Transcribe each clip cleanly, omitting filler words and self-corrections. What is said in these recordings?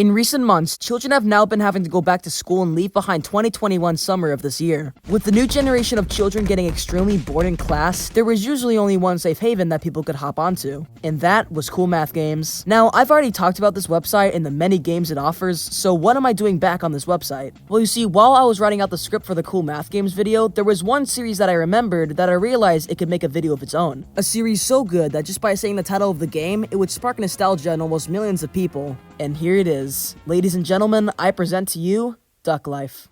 In recent months, children have now been having to go back to school and leave behind 2021 summer of this year. With the new generation of children getting extremely bored in class, there was usually only one safe haven that people could hop onto, and that was Cool Math Games. Now, I've already talked about this website and the many games it offers, so what am I doing back on this website? Well, you see, while I was writing out the script for the Cool Math Games video, there was one series that I remembered that I realized it could make a video of its own. A series so good that just by saying the title of the game, it would spark nostalgia in almost millions of people. And here it is. Ladies and gentlemen, I present to you Duck Life.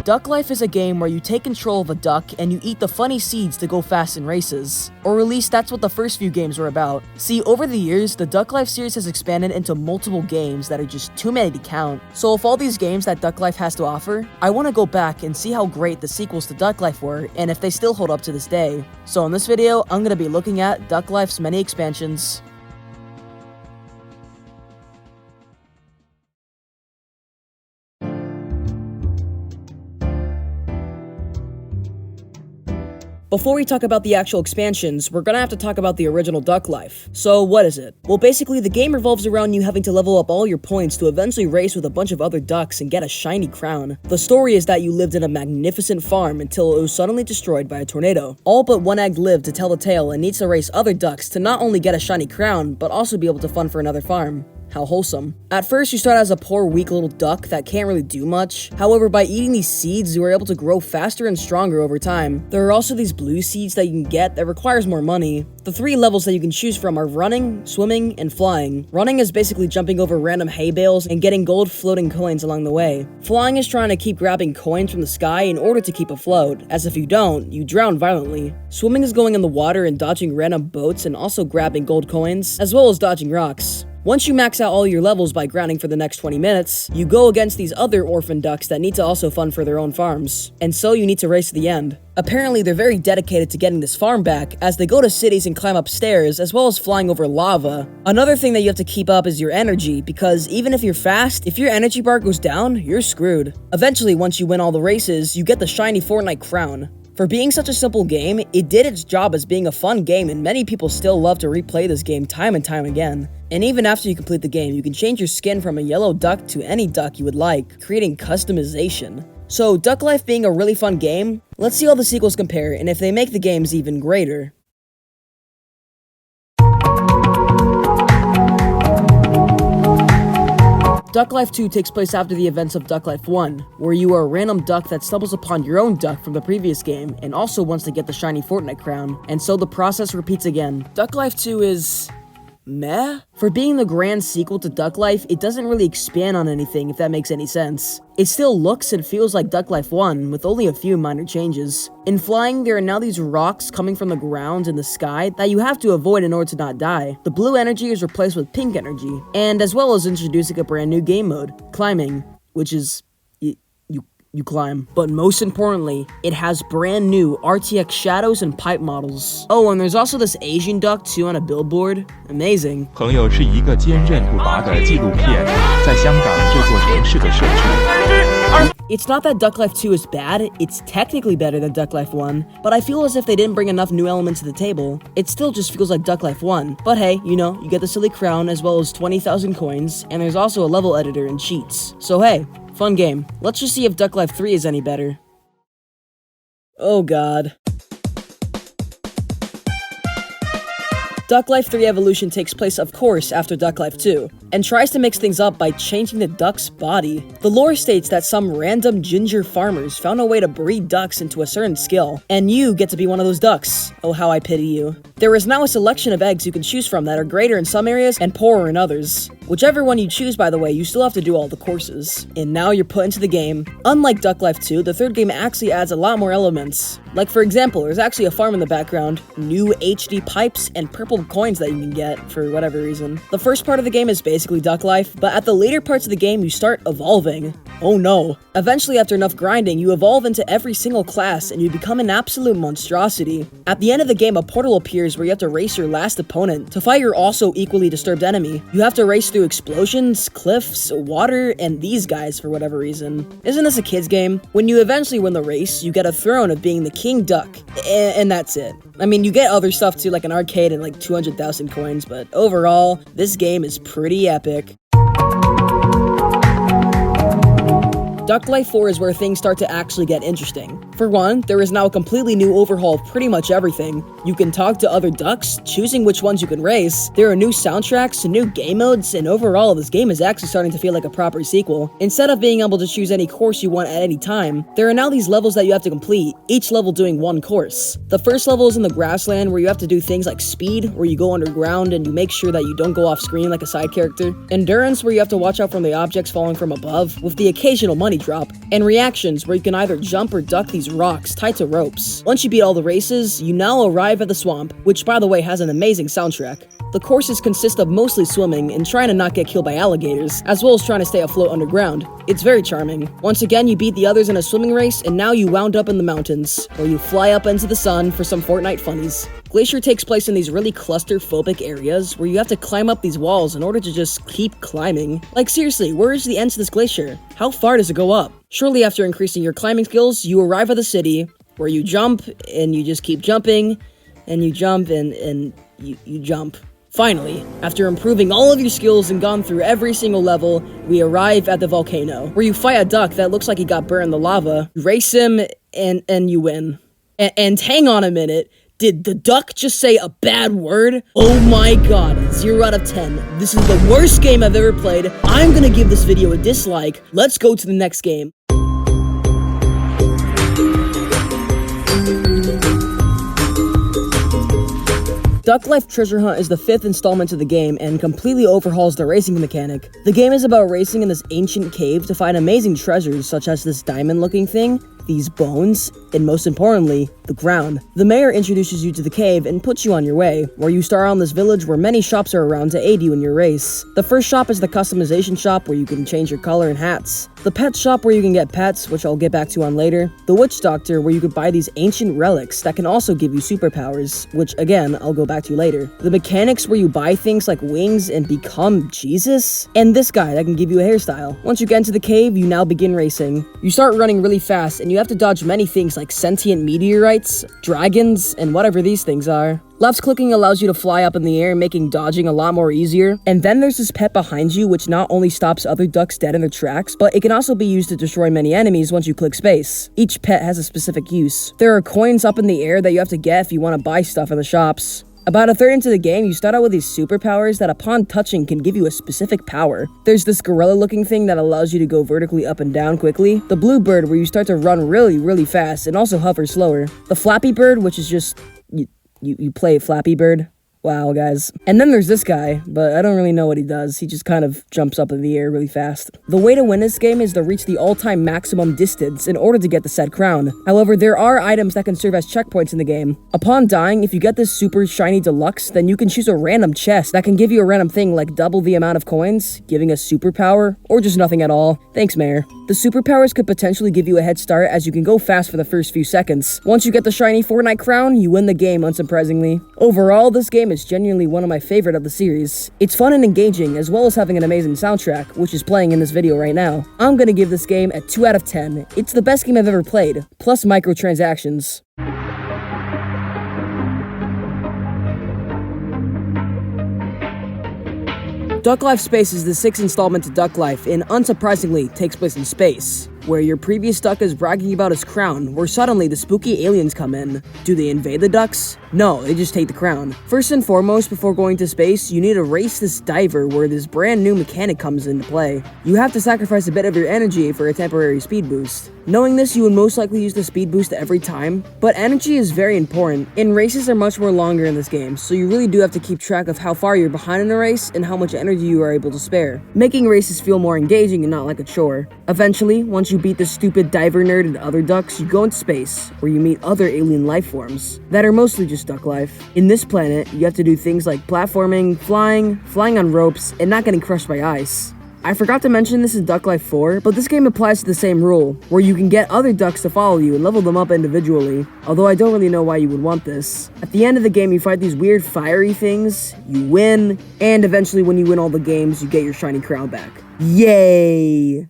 Duck Life is a game where you take control of a duck and you eat the funny seeds to go fast in races. Or at least that's what the first few games were about. See, over the years, the Duck Life series has expanded into multiple games that are just too many to count. So of all these games that Duck Life has to offer, I want to go back and see how great the sequels to Duck Life were and if they still hold up to this day. So in this video, I'm going to be looking at Duck Life's many expansions. Before we talk about the actual expansions, we're gonna have to talk about the original Duck Life. So what is it? Well, basically the game revolves around you having to level up all your points to eventually race with a bunch of other ducks and get a shiny crown. The story is that you lived in a magnificent farm until it was suddenly destroyed by a tornado. All but one egg lived to tell the tale and needs to race other ducks to not only get a shiny crown, but also be able to fund for another farm. How wholesome. At first, you start as a poor, weak little duck that can't really do much. However, by eating these seeds, you are able to grow faster and stronger over time. There are also these blue seeds that you can get that requires more money. The 3 levels that you can choose from are running, swimming, and flying. Running is basically jumping over random hay bales and getting gold floating coins along the way. Flying is trying to keep grabbing coins from the sky in order to keep afloat, as if you don't, you drown violently. Swimming is going in the water and dodging random boats and also grabbing gold coins, as well as dodging rocks. Once you max out all your levels by grounding for the next 20 minutes, you go against these other orphan ducks that need to also fund for their own farms. And so you need to race to the end. Apparently, they're very dedicated to getting this farm back, as they go to cities and climb up stairs, as well as flying over lava. Another thing that you have to keep up is your energy, because even if you're fast, if your energy bar goes down, you're screwed. Eventually, once you win all the races, you get the shiny Fortnite crown. For being such a simple game, it did its job as being a fun game, and many people still love to replay this game time and time again. And even after you complete the game, you can change your skin from a yellow duck to any duck you would like, creating customization. So, Duck Life being a really fun game, let's see how the sequels compare and if they make the games even greater. Duck Life 2 takes place after the events of Duck Life 1, where you are a random duck that stumbles upon your own duck from the previous game and also wants to get the shiny Fortnite crown, and so the process repeats again. Duck Life 2 is meh? For being the grand sequel to Duck Life, it doesn't really expand on anything, if that makes any sense. It still looks and feels like Duck Life 1, with only a few minor changes. In flying, there are now these rocks coming from the ground in the sky that you have to avoid in order to not die. The blue energy is replaced with pink energy, and as well as introducing a brand new game mode, climbing, which is you climb. But most importantly, it has brand new RTX shadows and pipe models. Oh, and there's also this Asian duck too on a billboard. Amazing. 朋友是一个坚韧不拔的纪录片，在香港这座城市的社区。 It's not that Duck Life 2 is bad, it's technically better than Duck Life 1, but I feel as if they didn't bring enough new elements to the table. It still just feels like Duck Life 1. But hey, you know, you get the silly crown as well as 20,000 coins, and there's also a level editor and cheats. So hey, fun game. Let's just see if Duck Life 3 is any better. Oh god. Duck Life 3 Evolution takes place, of course, after Duck Life 2, and tries to mix things up by changing the duck's body. The lore states that some random ginger farmers found a way to breed ducks into a certain skill, and you get to be one of those ducks. Oh, how I pity you. There is now a selection of eggs you can choose from that are greater in some areas and poorer in others. Whichever one you choose, by the way, you still have to do all the courses. And now you're put into the game. Unlike Duck Life 2, the third game actually adds a lot more elements. Like for example, there's actually a farm in the background, new HD pipes, and purple coins that you can get for whatever reason. The first part of the game is basically Duck Life, but at the later parts of the game you start evolving. Oh no. Eventually, after enough grinding, you evolve into every single class and you become an absolute monstrosity. At the end of the game, a portal appears where you have to race your last opponent to fight your also equally disturbed enemy. You have to race through explosions, cliffs, water, and these guys for whatever reason. Isn't this a kid's game? When you eventually win the race, you get a throne of being the King Duck, and that's it. I mean, you get other stuff too, like an arcade and like 200,000 coins, but overall, this game is pretty epic. Duck Life 4 is where things start to actually get interesting. For one, there is now a completely new overhaul of pretty much everything. You can talk to other ducks, choosing which ones you can race. There are new soundtracks, new game modes, and overall, this game is actually starting to feel like a proper sequel. Instead of being able to choose any course you want at any time, there are now these levels that you have to complete, each level doing one course. The first level is in the grassland, where you have to do things like speed, where you go underground and you make sure that you don't go off screen like a side character. Endurance, where you have to watch out from the objects falling from above, with the occasional money drop. And reactions, where you can either jump or duck these rocks tied to ropes. Once you beat all the races, you now arrive at the swamp, which by the way has an amazing soundtrack. The courses consist of mostly swimming and trying to not get killed by alligators, as well as trying to stay afloat underground. It's very charming. Once again, you beat the others in a swimming race, and now you wound up in the mountains, where you fly up into the sun for some Fortnite funnies. Glacier takes place in these really clusterphobic areas where you have to climb up these walls in order to just keep climbing. Like seriously, where is the end to this glacier? How far does it go up? Shortly after increasing your climbing skills, you arrive at the city, where you jump, and you just keep jumping, and you jump, and you jump. Finally, after improving all of your skills and gone through every single level, we arrive at the volcano, where you fight a duck that looks like he got burned in the lava, you race him, and you win. And hang on a minute, did the duck just say a bad word? Oh my god, 0 out of 10. This is the worst game I've ever played. I'm gonna give this video a dislike. Let's go to the next game. Duck Life Treasure Hunt is the 5th installment to the game and completely overhauls the racing mechanic. The game is about racing in this ancient cave to find amazing treasures such as this diamond-looking thing, these bones, and most importantly, the ground. The mayor introduces you to the cave and puts you on your way, where you start on this village where many shops are around to aid you in your race. The first shop is the customization shop where you can change your color and hats. The pet shop where you can get pets, which I'll get back to on later. The witch doctor where you could buy these ancient relics that can also give you superpowers, which again, I'll go back to later. The mechanics where you buy things like wings and become Jesus. And this guy that can give you a hairstyle. Once you get into the cave, you now begin racing. You start running really fast and you have to dodge many things like sentient meteorites, dragons, and whatever these things are. Left clicking allows you to fly up in the air, making dodging a lot more easier. And then there's this pet behind you which not only stops other ducks dead in their tracks, but it can also be used to destroy many enemies once you click space. Each pet has a specific use. There are coins up in the air that you have to get if you want to buy stuff in the shops. About a third into the game, you start out with these superpowers that upon touching can give you a specific power. There's this gorilla looking thing that allows you to go vertically up and down quickly. The blue bird where you start to run really fast and also hover slower. The flappy bird, which is just, you play Flappy Bird. Wow, guys. And then there's this guy, but I don't really know what he does. He just kind of jumps up in the air really fast. The way to win this game is to reach the all-time maximum distance in order to get the said crown. However, there are items that can serve as checkpoints in the game. Upon dying, if you get this super shiny deluxe, then you can choose a random chest that can give you a random thing like double the amount of coins, giving a superpower, or just nothing at all. Thanks, Mayor. The superpowers could potentially give you a head start as you can go fast for the first few seconds. Once you get the shiny Fortnite crown, you win the game unsurprisingly. Overall, this game is genuinely one of my favorite of the series. It's fun and engaging, as well as having an amazing soundtrack, which is playing in this video right now. I'm gonna give this game a 2 out of 10. It's the best game I've ever played, plus microtransactions. Duck Life Space is the 6th installment to Duck Life, and unsurprisingly takes place in space, where your previous duck is bragging about his crown, where suddenly the spooky aliens come in. Do they invade the ducks? No, they just take the crown. First and foremost, before going to space, you need to race this diver where this brand new mechanic comes into play. You have to sacrifice a bit of your energy for a temporary speed boost. Knowing this, you would most likely use the speed boost every time, but energy is very important, and races are much more longer in this game, so you really do have to keep track of how far you're behind in a race and how much energy you are able to spare, making races feel more engaging and not like a chore. Eventually, once you beat the stupid diver nerd and other ducks, you go into space, where you meet other alien life forms that are mostly just duck life. In this planet, you have to do things like platforming, flying on ropes, and not getting crushed by ice. I forgot to mention this is Duck Life 4, but this game applies to the same rule, where you can get other ducks to follow you and level them up individually, although I don't really know why you would want this. At the end of the game, you fight these weird fiery things, you win, and eventually when you win all the games, you get your shiny crown back. Yay!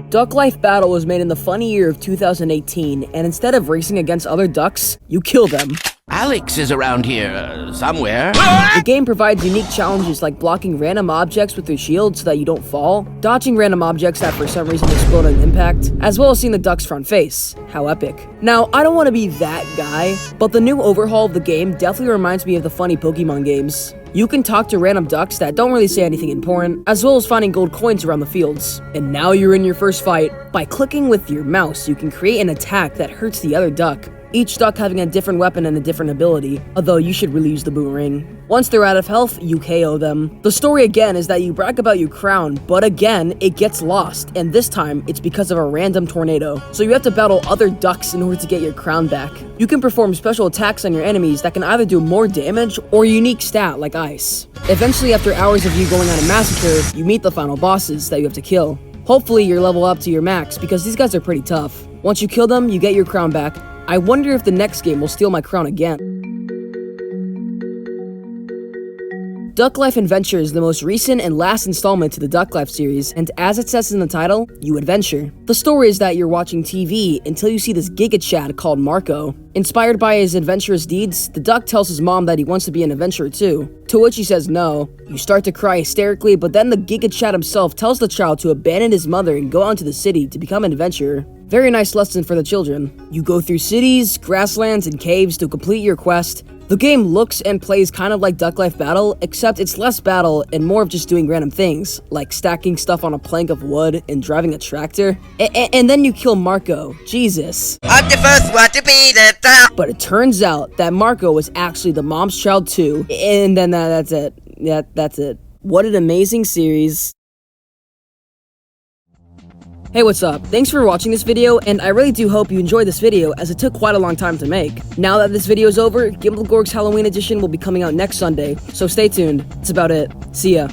Duck Life Battle was made in the funny year of 2018, and instead of racing against other ducks, you kill them. Alex is around here somewhere. The game provides unique challenges like blocking random objects with your shield so that you don't fall, dodging random objects that for some reason explode on impact, as well as seeing the duck's front face. How epic. Now, I don't want to be that guy, but the new overhaul of the game definitely reminds me of the funny Pokemon games. You can talk to random ducks that don't really say anything important, as well as finding gold coins around the fields. And now you're in your first fight. By clicking with your mouse, you can create an attack that hurts the other duck, each duck having a different weapon and a different ability, although you should really use the boomerang. Once they're out of health, you KO them. The story again is that you brag about your crown, but again, it gets lost, and this time, it's because of a random tornado. So you have to battle other ducks in order to get your crown back. You can perform special attacks on your enemies that can either do more damage or a unique stat like ice. Eventually, after hours of you going on a massacre, you meet the final bosses that you have to kill. Hopefully, you're level up to your max, because these guys are pretty tough. Once you kill them, you get your crown back. I wonder if the next game will steal my crown again. Duck Life Adventure is the most recent and last installment to the Duck Life series, and as it says in the title, you adventure. The story is that you're watching TV until you see this Giga Chad called Marco. Inspired by his adventurous deeds, the duck tells his mom that he wants to be an adventurer too, to which he says no. You start to cry hysterically, but then the Giga Chad himself tells the child to abandon his mother and go out to the city to become an adventurer. Very nice lesson for the children. You go through cities, grasslands, and caves to complete your quest. The game looks and plays kind of like Duck Life Battle, except it's less battle and more of just doing random things, like stacking stuff on a plank of wood and driving a tractor. And then you kill Marco. Jesus. I'm the first one to be the top. But it turns out that Marco was actually the mom's child too, and then that's it. Yeah, that's it. What an amazing series. Hey, what's up? Thanks for watching this video, and I really do hope you enjoyed this video as it took quite a long time to make. Now that this video is over, Gimblegorg's Halloween edition will be coming out next Sunday, so stay tuned. That's about it. See ya.